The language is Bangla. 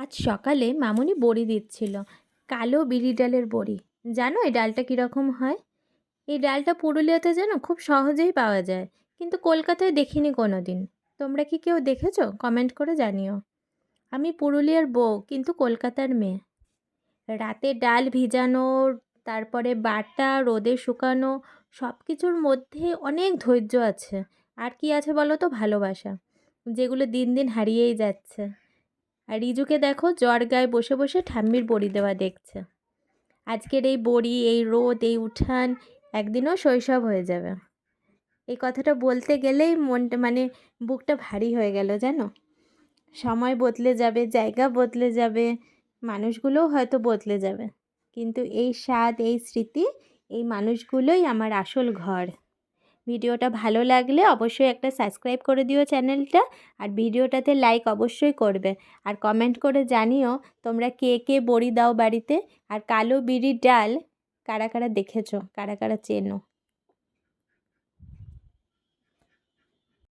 আজ সকালে মামুনি বড়ি দিচ্ছিল, কালো বিড়ি ডালের বড়ি। জানো এই ডালটা কীরকম হয়? এই ডালটা পুরুলিয়াতে জানো খুব সহজেই পাওয়া যায়, কিন্তু কলকাতায় দেখিনি কোনো দিন। তোমরা কি কেউ দেখেছো? কমেন্ট করে জানিও। আমি পুরুলিয়ার বউ, কিন্তু কলকাতার মেয়ে। রাতে ডাল ভিজানো, তারপরে বাটা, রোদে শুকানো, সব কিছুর মধ্যে অনেক ধৈর্য আছে। আর কি আছে বলো তো? ভালোবাসা, যেগুলো দিন দিন হারিয়েই যাচ্ছে। আর রিজুকে দেখো জ্বর গায়ে বসে বসে ঠাম্মির বড়ি দেওয়া দেখছে। আজকের এই বড়ি, এই রোদ, এই উঠান একদিনও শৈশব হয়ে যাবে। এই কথাটা বলতে গেলেই মনটা বুকটা ভারী হয়ে গেল জানো। সময় বদলে যাবে, জায়গা বদলে যাবে, মানুষগুলোও হয়তো বদলে যাবে, কিন্তু এই স্বাদ, এই স্মৃতি, এই মানুষগুলোই আমার আসল ঘর। ভিডিওটা ভালো লাগলে অবশ্যই একটা সাবস্ক্রাইব করে দিও চ্যানেলটা, আর ভিডিওটাতে লাইক অবশ্যই করবে, আর কমেন্ট করে জানিও তোমরা কে কে বড়ি দাও বাড়িতে, আর কালো বিড়ির ডাল কারা কারা দেখেছো, কারা কারা চেনো।